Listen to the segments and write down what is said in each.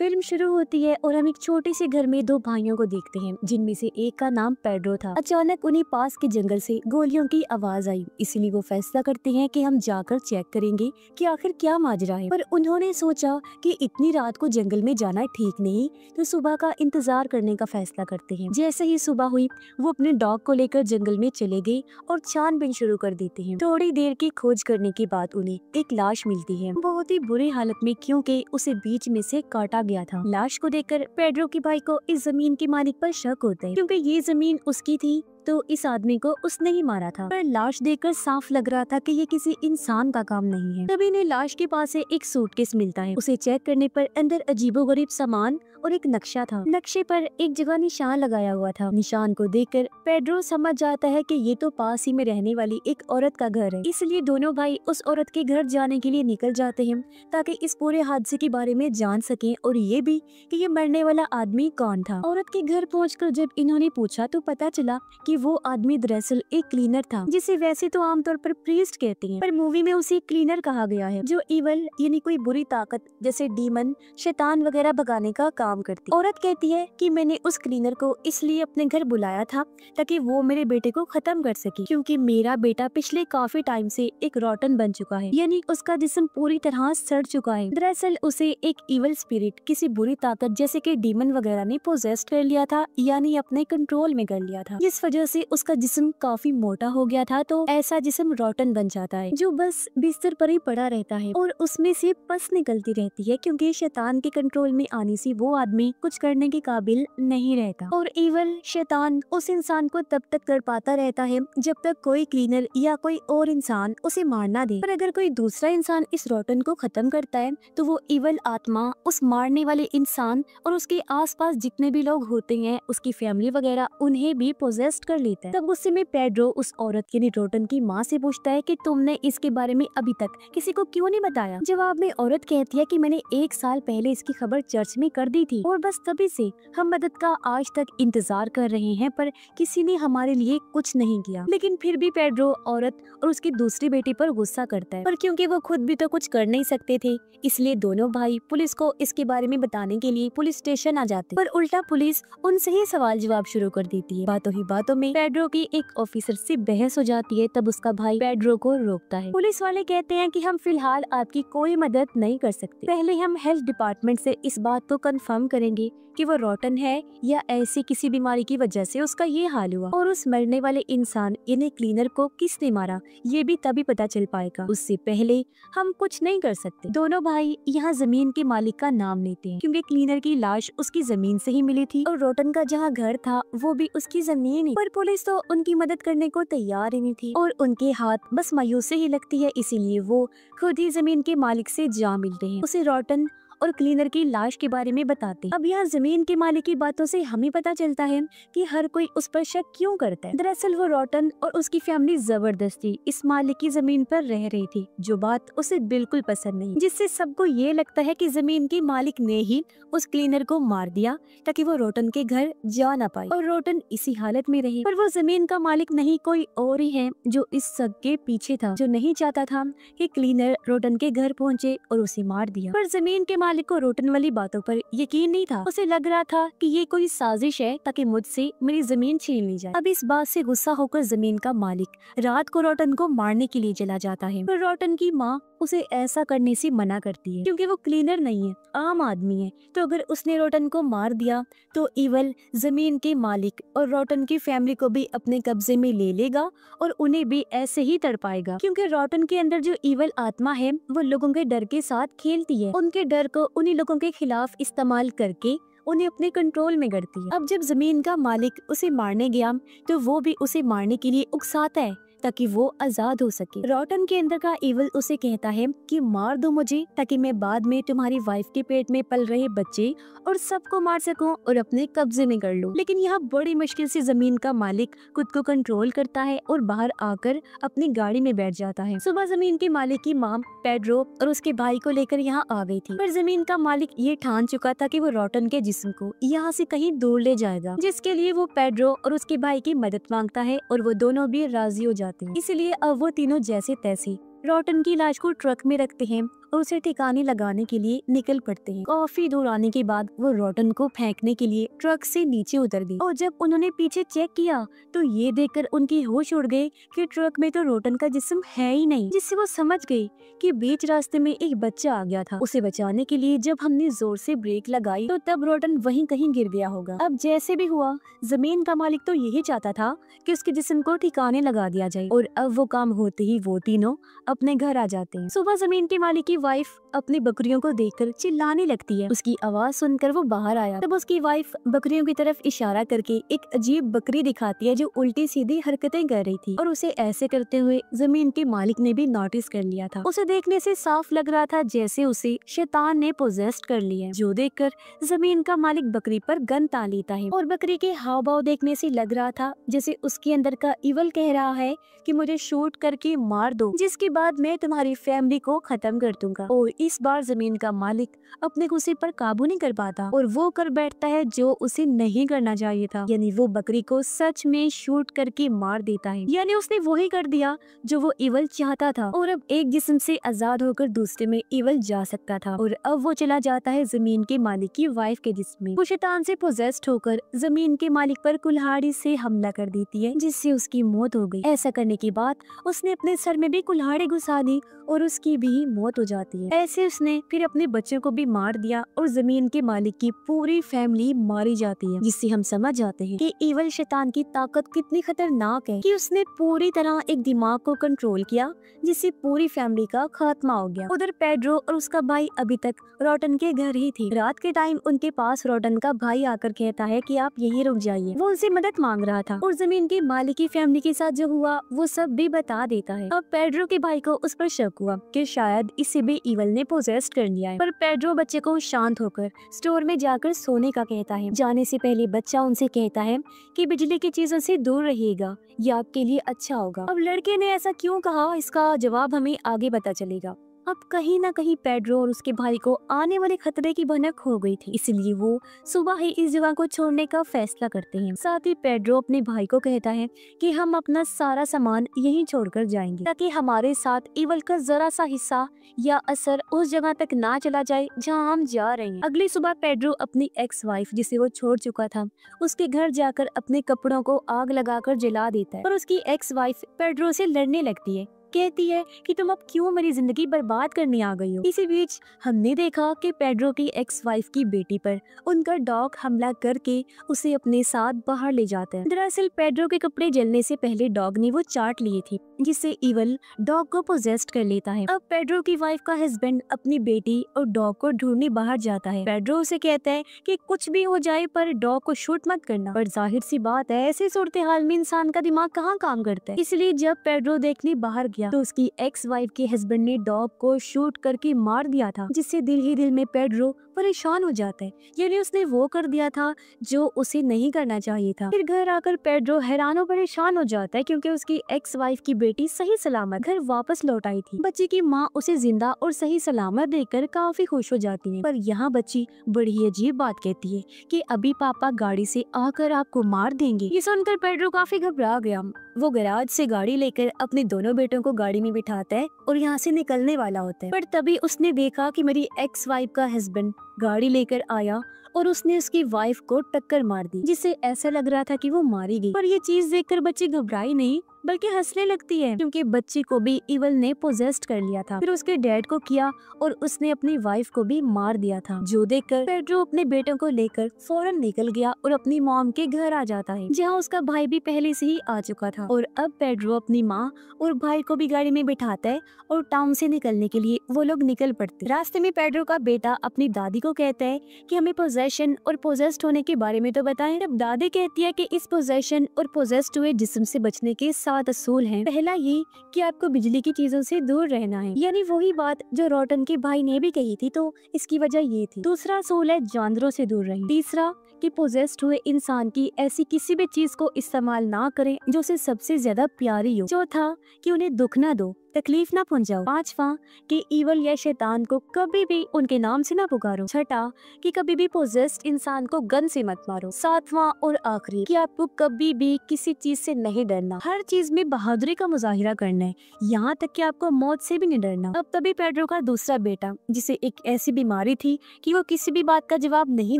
Film शुरू होती है और हम एक छोटे से घर में दो भाइयों को देखते हैं जिनमें से एक का नाम पेड्रो था। अचानक उन्हें पास के जंगल से गोलियों की आवाज आई, इसलिए वो फैसला करते हैं कि हम जाकर चेक करेंगे कि आखिर क्या माजरा है। पर उन्होंने सोचा कि इतनी रात को जंगल में जाना ठीक नहीं, तो सुबह का इंतजार करने का फैसला करते हैं। जैसे ही सुबह हुई वो अपने डॉग को लेकर जंगल में चले गए और छानबीन शुरू कर देते हैं। थोड़ी देर की खोज करने के बाद उन्हें एक लाश मिलती है, बहुत ही बुरी हालत में, क्योंकि उसे बीच में से काटा गया था। लाश को देखकर पेड्रो के भाई को इस जमीन के मालिक पर शक होता है, क्योंकि ये जमीन उसकी थी तो इस आदमी को उसने ही मारा था। पर लाश देखकर साफ लग रहा था कि ये किसी इंसान का काम नहीं है। तभी इन्हें लाश के पास से एक सूटकेस मिलता है। उसे चेक करने पर अंदर अजीबोगरीब सामान और एक नक्शा था। नक्शे पर एक जगह निशान लगाया हुआ था। निशान को देखकर पेड्रो समझ जाता है कि ये तो पास ही में रहने वाली एक औरत का घर है। इसलिए दोनों भाई उस औरत के घर जाने के लिए निकल जाते हैं ताकि इस पूरे हादसे के बारे में जान सकें और ये भी कि ये मरने वाला आदमी कौन था। औरत के घर पहुंचकर जब इन्होंने पूछा तो पता चला कि वो आदमी दरअसल एक क्लीनर था, जिसे वैसे तो आमतौर पर प्रीस्ट कहते हैं, पर मूवी में उसे क्लीनर कहा गया है, जो इवल यानी कोई बुरी ताकत जैसे डीमन, शैतान वगैरह भगाने का काम करती। औरत कहती है कि मैंने उस क्लीनर को इसलिए अपने घर बुलाया था ताकि वो मेरे बेटे को खत्म कर सके, क्योंकि मेरा बेटा पिछले काफी टाइम से एक रॉटन बन चुका है, यानी उसका जिस्म पूरी तरह सड़ चुका है। दरअसल उसे एक इवल स्पिरिट, किसी बुरी ताकत जैसे कि डीमन वगैरह ने पोजेस्ट कर लिया था, यानी अपने कंट्रोल में कर लिया था। इस वजह से उसका जिस्म काफी मोटा हो गया था, तो ऐसा जिस्म रॉटन बन जाता है जो बस बिस्तर पर ही पड़ा रहता है और उसमें से पस निकलती रहती है, क्योंकि शैतान के कंट्रोल में आने से वो आदमी कुछ करने के काबिल नहीं रहता। और इवल शैतान उस इंसान को तब तक तड़पाता रहता है जब तक कोई क्लीनर या कोई और इंसान उसे मार ना दे। पर अगर कोई दूसरा इंसान इस रॉटन को खत्म करता है तो वो इवल आत्मा उस मारने वाले इंसान और उसके आसपास जितने भी लोग होते हैं, उसकी फैमिली वगैरह, उन्हें भी पोजेस्ट कर लेता है। तब गुस्से में पेड्रो उस औरत यानी रॉटन की माँ से पूछता है कि तुमने इसके बारे में अभी तक किसी को क्यों नहीं बताया। जवाब में औरत कहती है कि मैंने 1 साल पहले इसकी खबर चर्च में कर दी थी और बस तभी से हम मदद का आज तक इंतजार कर रहे हैं, पर किसी ने हमारे लिए कुछ नहीं किया। लेकिन फिर भी पेड्रो औरत और उसकी दूसरी बेटी पर गुस्सा करता है, पर क्योंकि वो खुद भी तो कुछ कर नहीं सकते थे, इसलिए दोनों भाई पुलिस को इसके बारे में बताने के लिए पुलिस स्टेशन आ जाते। पर उल्टा पुलिस उनसे ही सवाल जवाब शुरू कर देती है। बातों ही बातों में पेड्रो की एक ऑफिसर से बहस हो जाती है। तब उसका भाई पेड्रो को रोकता है। पुलिस वाले कहते हैं कि हम फिलहाल आपकी कोई मदद नहीं कर सकते, पहले हम हेल्थ डिपार्टमेंट से इस बात को कंफर्म करेंगे कि वो रॉटन है या ऐसी किसी बीमारी की वजह से उसका ये हाल हुआ, और उस मरने वाले इंसान यानी क्लीनर को किसने मारा ये भी तभी पता चल पाएगा। उससे पहले हम कुछ नहीं कर सकते। दोनों भाई यहाँ जमीन के मालिक का नाम लेते हैं, क्योंकि क्लीनर की लाश उसकी जमीन से ही मिली थी और रॉटन का जहाँ घर था वो भी उसकी जमीन ही। पर पुलिस तो उनकी मदद करने को तैयार ही नहीं थी और उनके हाथ बस मायूसी ही लगती है, इसीलिए वो खुद ही जमीन के मालिक से जा मिलते हैं, उसे रॉटन और क्लीनर की लाश के बारे में बताते हैं। अब यहाँ जमीन के मालिक की बातों से हमें पता चलता है कि हर कोई उस पर शक क्यों करता है। दरअसल वो रॉटन और उसकी फैमिली जबरदस्ती इस मालिक की जमीन पर रह रही थी, जो बात उसे बिल्कुल पसंद नहीं, जिससे सबको ये लगता है कि जमीन के मालिक ने ही उस क्लीनर को मार दिया ताकि वो रॉटन के घर जा ना पाए और रॉटन इसी हालत में रहे। पर वो जमीन का मालिक नहीं, कोई और ही है जो इस सब के पीछे था, जो नहीं चाहता था कि क्लीनर रॉटन के घर पहुँचे और उसे मार दिया। पर जमीन के मालिक को रॉटन वाली बातों पर यकीन नहीं था। उसे लग रहा था कि ये कोई साजिश है ताकि मुझसे मेरी जमीन छीन ली जाए। अब इस बात से गुस्सा होकर जमीन का मालिक रात को रॉटन को मारने के लिए चला जाता है, पर रॉटन की माँ उसे ऐसा करने से मना करती है, क्योंकि वो क्लीनर नहीं है, आम आदमी है। तो अगर उसने रॉटन को मार दिया तो इवल जमीन के मालिक और रॉटन की फैमिली को भी अपने कब्जे में ले लेगा और उन्हें भी ऐसे ही तड़पाएगा, क्योंकि रॉटन के अंदर जो इवल आत्मा है वो लोगों के डर के साथ खेलती है, उनके डर को उन्हीं लोगों के खिलाफ इस्तेमाल करके उन्हें अपने कंट्रोल में करती है। अब जब जमीन का मालिक उसे मारने गया तो वो भी उसे मारने के लिए उकसाता है ताकि वो आजाद हो सके। रॉटन के अंदर का इवल उसे कहता है कि मार दो मुझे ताकि मैं बाद में तुम्हारी वाइफ के पेट में पल रहे बच्चे और सबको मार सकूं और अपने कब्जे में कर लूं। लेकिन यहाँ बड़ी मुश्किल से जमीन का मालिक खुद को कंट्रोल करता है और बाहर आकर अपनी गाड़ी में बैठ जाता है। सुबह जमीन के मालिक की माँ पेड्रो और उसके भाई को लेकर यहाँ आ गई थी, पर जमीन का मालिक ये ठान चुका था कि वो रॉटन के जिस्म को यहाँ से कहीं दूर ले जाएगा, जिसके लिए वो पेड्रो और उसके भाई की मदद मांगता है और वो दोनों भी राजी हो जाते हैं। इसलिए अब वो तीनों जैसे तैसे रॉटन की लाश को ट्रक में रखते हैं और उसे ठिकाने लगाने के लिए निकल पड़ते हैं। काफी दूर आने के बाद वो रोटन को फेंकने के लिए ट्रक से नीचे उतर गई और जब उन्होंने पीछे चेक किया तो ये देखकर उनकी होश उड़ गई कि ट्रक में तो रोटन का जिस्म है ही नहीं, जिससे वो समझ गई कि बीच रास्ते में एक बच्चा आ गया था। उसे बचाने के लिए जब हमने जोर से ब्रेक लगाई तो तब रोटन वहीं कहीं गिर गया होगा। अब जैसे भी हुआ, जमीन का मालिक तो यही चाहता था कि उसके जिस्म को ठिकाने लगा दिया जाए और अब वो काम होते ही वो तीनों अपने घर आ जाते हैं। सुबह जमीन के मालिक की वाइफ अपनी बकरियों को देखकर चिल्लाने लगती है। उसकी आवाज सुनकर वो बाहर आया। तब उसकी वाइफ बकरियों की तरफ इशारा करके एक अजीब बकरी दिखाती है जो उल्टी सीधी हरकतें कर रही थी और उसे ऐसे करते हुए जमीन के मालिक ने भी नोटिस कर लिया था। उसे देखने से साफ लग रहा था जैसे उसे शैतान ने पोजेस्ट कर लिया है, जो देखकर जमीन का मालिक बकरी पर गन तान लेता है और बकरी के हाव भाव देखने से लग रहा था जैसे उसके अंदर का इवल कह रहा है कि मुझे शूट करके मार दो, जिसके बाद मैं तुम्हारी फैमिली को खत्म कर दूंगा। और इस बार जमीन का मालिक अपने गुस्से पर काबू नहीं कर पाता और वो कर बैठता है जो उसे नहीं करना चाहिए था, यानी वो बकरी को सच में शूट करके मार देता है। यानी उसने वही कर दिया जो वो इवल चाहता था और अब एक जिस्म से आजाद होकर दूसरे में इवल जा सकता था और अब वो चला जाता है जमीन के मालिक की वाइफ के जिस्म में। वो शैतान से पोजेस्ड होकर जमीन के मालिक पर कुल्हाड़ी से हमला कर देती है जिससे उसकी मौत हो गई। ऐसा करने के बाद उसने अपने सर में भी कुल्हाड़ी घुसा दी और उसकी भी मौत हो जाती है। ऐसे उसने फिर अपने बच्चों को भी मार दिया और जमीन के मालिक की पूरी फैमिली मारी जाती है, जिससे हम समझ जाते हैं कि इवल शैतान की ताकत कितनी खतरनाक है कि उसने पूरी तरह एक दिमाग को कंट्रोल किया जिससे पूरी फैमिली का खात्मा हो गया। उधर पेड्रो और उसका भाई अभी तक रोटन के घर ही थे। रात के टाइम उनके पास रोटन का भाई आकर कहता है कि आप यहीं रुक जाइए। वो उनसे मदद मांग रहा था और जमीन के मालिक की फैमिली के साथ जो हुआ वो सब भी बता देता है। अब पेड्रो के भाई को उस पर शक हुआ कि शायद इसे भी इवल ने पोजेस्ट कर लिया है, पर पेड्रो बच्चे को शांत होकर स्टोर में जाकर सोने का कहता है। जाने से पहले बच्चा उनसे कहता है कि बिजली की चीजों से दूर रहिएगा, ये आपके लिए अच्छा होगा। अब लड़के ने ऐसा क्यों कहा, इसका जवाब हमें आगे पता चलेगा। अब कहीं न कहीं पेड्रो और उसके भाई को आने वाले खतरे की भनक हो गई थी, इसलिए वो सुबह ही इस जगह को छोड़ने का फैसला करते हैं। साथ ही पेड्रो अपने भाई को कहता है कि हम अपना सारा सामान यहीं छोड़कर जाएंगे ताकि हमारे साथ इवल का जरा सा हिस्सा या असर उस जगह तक ना चला जाए जहां हम जा रहे हैं। अगली सुबह पेड्रो अपनी एक्स वाइफ जिसे वो छोड़ चुका था उसके घर जाकर अपने कपड़ों को आग लगाकर जला देता है और उसकी एक्स वाइफ पेड्रो से लड़ने लगती है, कहती है कि तुम अब क्यों मेरी जिंदगी बर्बाद करने आ गई हो। इसी बीच हमने देखा कि पेड्रो की एक्स वाइफ की बेटी पर उनका डॉग हमला करके उसे अपने साथ बाहर ले जाता है। दरअसल पेड्रो के कपड़े जलने से पहले डॉग ने वो चाट लिए थी जिससे इवल डॉग को पोजेस्ट कर लेता है। अब पेड्रो की वाइफ का हस्बैंड अपनी बेटी और डॉग को ढूंढने बाहर जाता है। पेड्रो उसे कहता है कि कुछ भी हो जाए पर डॉग को शूट मत करना, पर जाहिर सी बात है ऐसी सूरत हाल में इंसान का दिमाग कहाँ काम करता है। इसलिए जब पेड्रो देखने बाहर गया तो उसकी एक्स वाइफ के हस्बैंड ने डॉग को शूट करके मार दिया था, जिससे दिल ही दिल में पेड्रो परेशान हो जाता है, यानी उसने वो कर दिया था जो उसे नहीं करना चाहिए था। फिर घर आकर पेड्रो हैरान और परेशान हो जाता है क्योंकि उसकी एक्स वाइफ की बेटी सही सलामत घर वापस लौट आई थी। बच्ची की माँ उसे जिंदा और सही सलामत देखकर काफी खुश हो जाती है, पर यहाँ बच्ची बड़ी अजीब बात कहती है कि अभी पापा गाड़ी से आकर आपको मार देंगे। ये सुनकर पेड्रो काफी घबरा गया। वो गैराज से गाड़ी लेकर अपने दोनों बेटों को गाड़ी में बिठाता है और यहाँ से निकलने वाला होता है, पर तभी उसने देखा कि मेरी एक्स वाइफ का हस्बैंड गाड़ी लेकर आया और उसने उसकी वाइफ को टक्कर मार दी, जिससे ऐसा लग रहा था कि वो मारी गई। पर ये चीज देखकर बच्ची घबराई नहीं बल्कि हंसने लगती है क्योंकि बच्ची को भी इवल ने पोजेस्ट कर लिया था। फिर उसके डैड को किया और उसने अपनी वाइफ को भी मार दिया था, जो देखकर पेड्रो अपने बेटों को लेकर फौरन निकल गया और अपनी मॉम के घर आ जाता है जहाँ उसका भाई भी पहले से ही आ चुका था। और अब पेड्रो अपनी माँ और भाई को भी गाड़ी में बिठाता है और टाउन से निकलने के लिए वो लोग निकल पड़ते। रास्ते में पेड्रो का बेटा अपनी दादी को कहता है कि हमें पोजेशन और पोजेस्ट होने के बारे में तो बताएं। तब दादी कहती है कि इस पोजेशन और पोजेस्ट हुए जिस्म से बचने के 7 असूल हैं। पहला ये कि आपको बिजली की चीजों से दूर रहना है, यानी वही बात जो रोटन के भाई ने भी कही थी, तो इसकी वजह ये थी। दूसरा असूल है जानवरों से दूर रहें। तीसरा कि पोजेस्ट हुए इंसान की ऐसी किसी भी चीज को इस्तेमाल ना करें जो उसे सबसे ज्यादा प्यारी हो। चौथा कि उन्हें दुख ना दो। तकलीफ ना पहुंचाओ। 5वां कि ईवल या शैतान को कभी भी उनके नाम से ना पुकारो। 6ठा कि कभी भी पोजेस्ड इंसान को गन से मत मारो। 7वां और आखिरी कि आपको कभी भी किसी चीज से नहीं डरना, हर चीज में बहादुरी का मुजाहिरा करना है, यहाँ तक कि आपको मौत से भी नहीं डरना। अब तभी पेड्रो का दूसरा बेटा, जिसे एक ऐसी बीमारी थी कि वो किसी भी बात का जवाब नहीं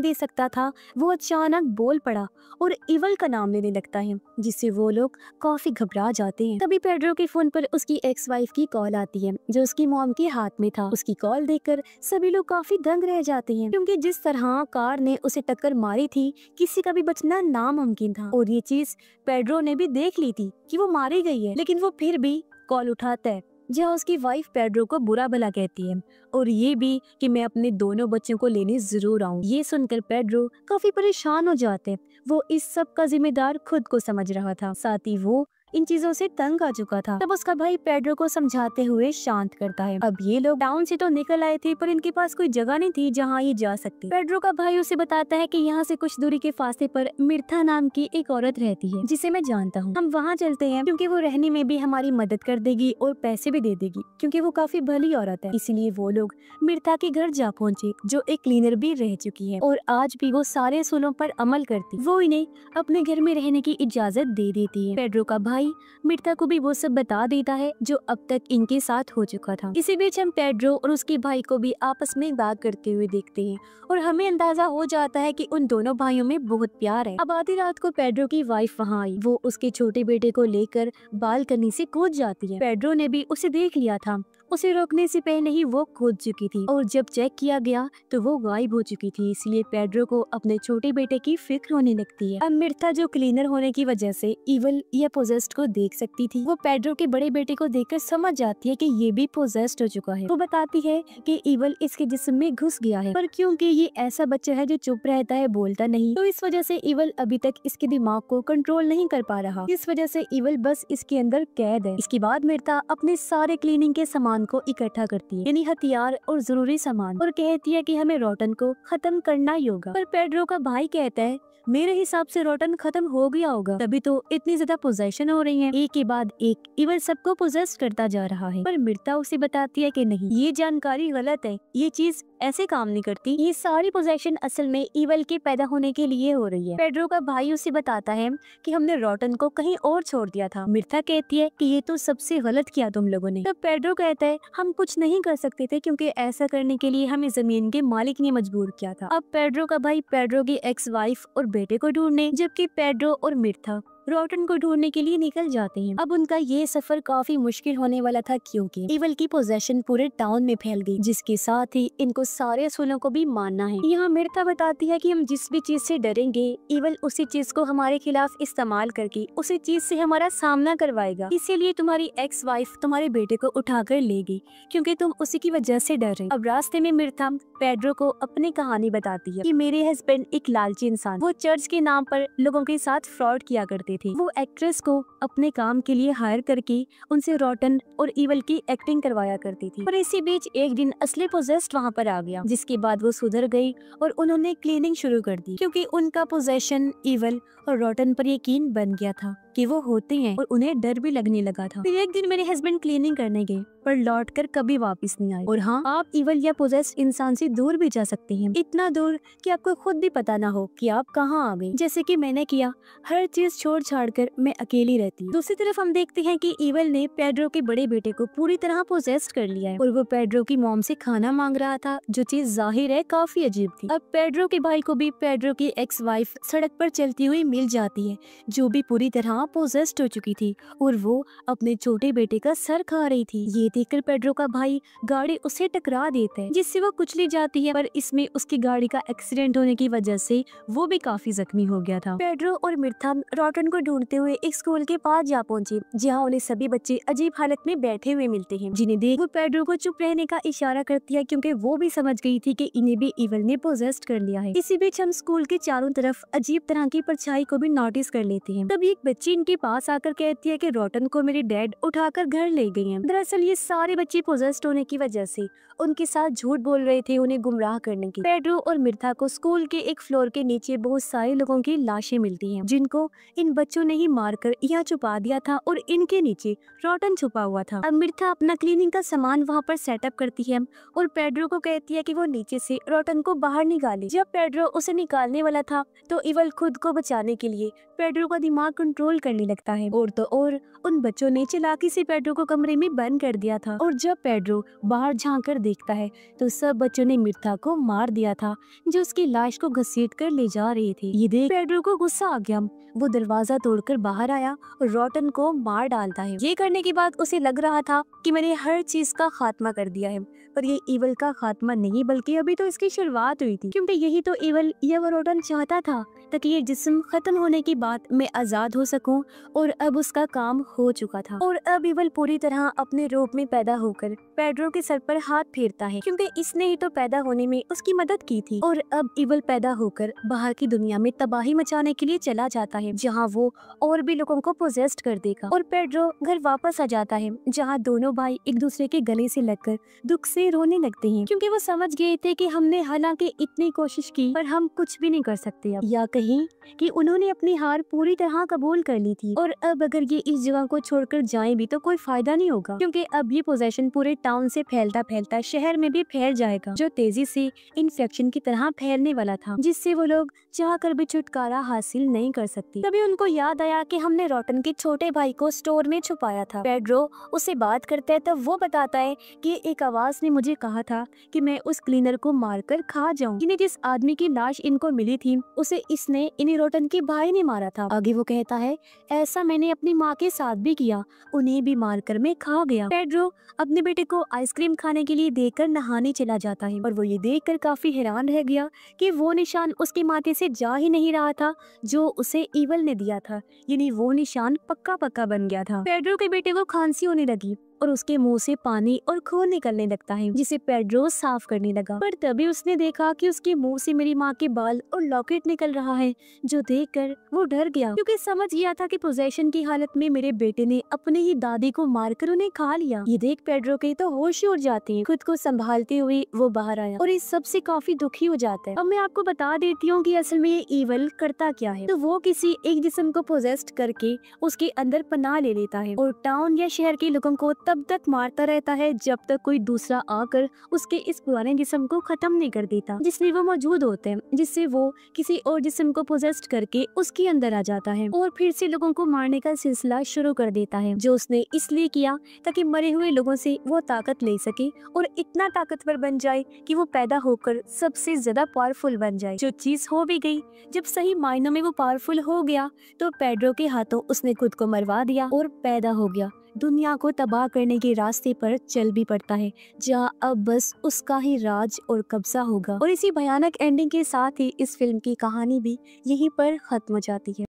दे सकता था, वो अचानक बोल पड़ा और ईवल का नाम लेने लगता है, जिससे वो लोग काफी घबरा जाते हैं। तभी पेड्रो के फोन पर उसकी एक्स वाइफ की कॉल आती है, जो उसकी मॉम के हाथ में था। उसकी कॉल देखकर सभी लोग काफी दंग रह जाते हैं, क्योंकि जिस तरह कार ने उसे टक्कर मारी थी, किसी का भी बचना नामुमकिन था। और ये चीज पेड्रो ने भी देख ली थी कि वो मारी गई है, लेकिन वो फिर भी कॉल उठाता है, जहाँ उसकी वाइफ पेड्रो को बुरा भला कहती है और ये भी कि मैं अपने दोनों बच्चों को लेने जरूर आऊँ। ये सुनकर पेड्रो काफी परेशान हो जाते। वो इस सब का जिम्मेदार खुद को समझ रहा था, साथ ही वो इन चीजों से तंग आ चुका था। तब उसका भाई पेड्रो को समझाते हुए शांत करता है। अब ये लोग टाउन से तो निकल आए थे, पर इनके पास कोई जगह नहीं थी जहाँ ये जा सकते। पेड्रो का भाई उसे बताता है कि यहाँ से कुछ दूरी के फासले पर मिर्था नाम की एक औरत रहती है, जिसे मैं जानता हूँ। हम वहाँ चलते हैं, क्योंकि वो रहने में भी हमारी मदद कर देगी और पैसे भी दे देगी, क्योंकि वो काफी भली औरत है। इसीलिए वो लोग मिर्था के घर जा पहुँचे, जो एक क्लीनर भी रह चुकी है और आज भी वो सारे असूलों पर अमल करती। वो इन्हें अपने घर में रहने की इजाजत दे देती है। पेड्रो का भाई मिर्था को भी वो सब बता देता है जो अब तक इनके साथ हो चुका था। इसी बीच हम पेड्रो और उसके भाई को भी आपस में बात करते हुए देखते हैं और हमें अंदाजा हो जाता है कि उन दोनों भाइयों में बहुत प्यार है। अब आधी रात को पेड्रो की वाइफ वहाँ आई। वो उसके छोटे बेटे को लेकर बालकनी से कूद जाती है। पेड्रो ने भी उसे देख लिया था, उसे रोकने से पहले ही वो कूद चुकी थी और जब चेक किया गया तो वो गायब हो चुकी थी। इसलिए पेड्रो को अपने छोटे बेटे की फिक्र होने लगती है। अब मिर्था, जो क्लीनर होने की वजह से इवल या पोजेस्ड को देख सकती थी, वो पेड्रो के बड़े बेटे को देखकर समझ जाती है कि ये भी पोजेस्ड हो चुका है। वो बताती है कि इवल इसके जिस्म में घुस गया है, पर क्योंकि ये ऐसा बच्चा है जो चुप रहता है, बोलता नहीं, तो इस वजह से इवल अभी तक इसके दिमाग को कंट्रोल नहीं कर पा रहा। इस वजह से इवल बस इसके अंदर कैद है। इसके बाद मिर्था अपने सारे क्लीनिंग के सामान को इकट्ठा करती है, यानी हथियार और जरूरी सामान, और कहती है कि हमें रोटन को खत्म करना ही होगा। पर पेड्रो का भाई कहता है मेरे हिसाब से रोटन खत्म हो गया होगा, तभी तो इतनी ज्यादा पोजेशन हो रही है। एक के बाद एक इवल सबको पोजेस करता जा रहा है। पर मिर्था उसे बताती है कि नहीं, ये जानकारी गलत है, ये चीज ऐसे काम नहीं करती। ये सारी पोजेशन असल में इवल के पैदा होने के लिए हो रही है। पेड्रो का भाई उसे बताता है कि हमने रोटन को कहीं और छोड़ दिया था। मिर्था कहती है कि ये तो सबसे गलत किया तुम लोगों ने। तब पेड्रो कहता है हम कुछ नहीं कर सकते थे, क्योंकि ऐसा करने के लिए हमें जमीन के मालिक ने मजबूर किया था। अब पेड्रो का भाई पेड्रो की एक्स वाइफ और बेटे को ढूंढने, जबकि पेड्रो और मिर्था रोटन को ढूंढने के लिए निकल जाते हैं। अब उनका ये सफर काफी मुश्किल होने वाला था, क्योंकि इवल की पोजेशन पूरे टाउन में फैल गई, जिसके साथ ही इनको सारे असूलों को भी मानना है। यहाँ मिर्था बताती है कि हम जिस भी चीज से डरेंगे, इवल उसी चीज को हमारे खिलाफ इस्तेमाल करके उसी चीज से हमारा सामना करवाएगा। इसीलिए तुम्हारी एक्स वाइफ तुम्हारे बेटे को उठाकर ले गई, क्योंकि तुम उसी की वजह से डर रहे। अब रास्ते में मिर्था पेड्रो को अपनी कहानी बताती है कि मेरे हस्बैंड एक लालची इंसान, वो चर्च के नाम पर लोगों के साथ फ्रॉड किया करते थे। वो एक्ट्रेस को अपने काम के लिए हायर करके उनसे रोटन और इवल की एक्टिंग करवाया करती थी। पर इसी बीच एक दिन असली पोजेस्ड वहाँ पर आ गया, जिसके बाद वो सुधर गई और उन्होंने क्लीनिंग शुरू कर दी, क्योंकि उनका पोजेशन इवल और रोटन पर यकीन बन गया था कि वो होते हैं और उन्हें डर भी लगने लगा था। फिर एक दिन मेरे हस्बैंड क्लीनिंग करने गए, पर लौटकर कभी वापस नहीं आए। और हाँ, आप इवल या पोजेस्ड इंसान से दूर भी जा सकते हैं, इतना दूर कि आपको खुद भी पता ना हो कि आप कहाँ आ गए, जैसे कि मैंने किया। हर चीज छोड़ छाड़ कर मैं अकेली रहती हूँ। दूसरी तरफ हम देखते हैं कि इवल ने पेड्रो के बड़े बेटे को पूरी तरह पोजेस्ड कर लिया है और वो पेड्रो की मॉम से खाना मांग रहा था, जो चीज जाहिर है काफी अजीब थी। अब पेड्रो के भाई को भी पेड्रो की एक्स वाइफ सड़क पर चलती हुई मिल जाती है, जो भी पूरी तरह पोजेस्ड हो चुकी थी, और वो अपने छोटे बेटे का सर खा रही थी। ये देखकर पेड्रो का भाई गाड़ी उसे टकरा देता है, जिससे वो कुचली जाती है, पर इसमें उसकी गाड़ी का एक्सीडेंट होने की वजह से वो भी काफी जख्मी हो गया था। पेड्रो और मिर्था रोटन को ढूंढते हुए एक स्कूल के पास जा पहुंचे, जहाँ उन्हें सभी बच्चे अजीब हालत में बैठे हुए मिलते हैं, जिन्हें देख वो पेड्रो को चुप रहने का इशारा करती है, क्योंकि वो भी समझ गई थी कि इन्हें भी इवल ने पोजेस्ड कर लिया है। इसी बीच हम स्कूल के चारों तरफ अजीब तरह की परछाई को भी नोटिस कर लेते हैं। तब एक बच्ची बच्ची इनके पास आकर कहती है कि रोटन को मेरे डैड उठाकर घर ले गए हैं। दरअसल ये सारे बच्चे पोजेस्ड होने की वजह से उनके साथ झूठ बोल रहे थे उन्हें गुमराह करने की। पेड्रो और मिर्था को स्कूल के एक फ्लोर के नीचे बहुत सारे लोगों की लाशें मिलती हैं, जिनको इन बच्चों ने ही मारकर यहाँ छुपा दिया था और इनके नीचे रोटन छुपा हुआ था। अब मिर्था अपना क्लीनिंग का सामान वहाँ पर सेटअप करती है और पेड्रो को कहती है कि वो नीचे से रोटन को बाहर निकाले। जब पेड्रो उसे निकालने वाला था तो इवल खुद को बचाने के लिए पेड्रो का दिमाग कंट्रोल करने लगता है और तो और उन बच्चों ने चालाकी से पेड्रो को कमरे में बंद कर दिया था। और जब पेड्रो बाहर झांक कर देखता है तो सब बच्चों ने मिर्था को मार दिया था, जो उसकी लाश को घसीट कर ले जा रहे थे। ये देख पेड्रो को गुस्सा आ गया। वो दरवाजा तोड़कर बाहर आया और रोटन को मार डालता है। ये करने के बाद उसे लग रहा था कि मैंने हर चीज का खात्मा कर दिया है, पर ये इवल का खात्मा नहीं बल्कि अभी तो इसकी शुरुआत हुई थी, क्योंकि यही तो इवल या वो रोटन चाहता था ताकि ये जिस्म खत्म होने के बाद मैं आजाद हो सकूं। और अब उसका काम हो चुका था और अब इवल पूरी तरह अपने रूप में पैदा होकर पेड्रो के सर पर हाथ फेरता है, क्योंकि इसने ही तो पैदा होने में उसकी मदद की थी। और अब इवल पैदा होकर बाहर की दुनिया में तबाही मचाने के लिए चला जाता है, जहाँ वो और भी लोगों को पोजेस्ट कर देगा। और पेड्रो घर वापस आ जाता है, जहाँ दोनों भाई एक दूसरे के गले से लगकर दुख से रोने लगते हैं, क्योंकि वो समझ गए थे कि हमने हालांकि इतनी कोशिश की पर हम कुछ भी नहीं कर सकते अब, या कहीं कि उन्होंने अपनी हार पूरी तरह कबूल कर ली थी। और अब अगर ये इस जगह को छोड़कर जाएं भी तो कोई फायदा नहीं होगा, क्योंकि अब ये पोजेशन पूरे टाउन से फैलता फैलता शहर में भी फैल जाएगा, जो तेजी से इन्फेक्शन की तरह फैलने वाला था, जिससे वो लोग चाह कर भी छुटकारा हासिल नहीं कर सकते। तभी उनको याद आया कि हमने रोटन के छोटे भाई को स्टोर में छुपाया था। पेड्रो उससे बात करता है तब वो बताता है कि एक आवाज ने मुझे कहा था कि मैं उस क्लीनर को मारकर खा जाऊं, जिन्हें जिस आदमी की लाश इनको मिली थी उसे इसने इन्हीं रोटन के भाई ने मारा था। आगे वो कहता है ऐसा मैंने अपनी माँ के साथ भी किया, उन्हें भी मारकर मैं खा गया। पेड्रो अपने बेटे को आइसक्रीम खाने के लिए देकर नहाने चला जाता है और वो ये देखकर काफी हैरान रह गया कि वो निशान उसके माथे से जा ही नहीं रहा था जो उसे इवल ने दिया था, यानी वो निशान पक्का पक्का बन गया था। पेड्रो के बेटे को खांसी होने लगी और उसके मुंह से पानी और खून निकलने लगता है, जिसे पेड्रो साफ करने लगा। पर तभी उसने देखा कि उसके मुंह से मेरी माँ के बाल और लॉकेट निकल रहा है, जो देखकर वो डर गया, क्योंकि समझ गया था कि पोजेशन की हालत में मेरे बेटे ने अपने ही दादी को मारकर उन्हें खा लिया। ये देख पेड्रो के तो होश ही उड़ जाते हैं। खुद को संभालते हुए वो बाहर आया और इस सब से काफी दुखी हो जाता है। अब मैं आपको बता देती हूँ कि असल में ये इवल करता क्या है। तो वो किसी एक जिस्म को पोजेस्ट करके उसके अंदर पनाह ले लेता है और टाउन या शहर के लोगों को तब तक मारता रहता है जब तक कोई दूसरा आकर उसके इस पुराने जिस्म को खत्म नहीं कर देता जिसमें वो मौजूद होते हैं, जिससे वो किसी और जिस्म को पोजेस्ट करके उसके अंदर आ जाता है और फिर से लोगों को मारने का सिलसिला शुरू कर देता है, जो उसने इसलिए किया ताकि मरे हुए लोगों से वो ताकत ले सके और इतना ताकतवर बन जाए कि वो पैदा होकर सबसे ज्यादा पावरफुल बन जाए। जो चीज हो भी गई, जब सही मायनों में वो पावरफुल हो गया तो पेड्रो के हाथों उसने खुद को मरवा दिया और पैदा हो गया। दुनिया को तबाह करने के रास्ते पर चल भी पड़ता है, जहाँ अब बस उसका ही राज और कब्जा होगा। और इसी भयानक एंडिंग के साथ ही इस फिल्म की कहानी भी यहीं पर खत्म हो जाती है।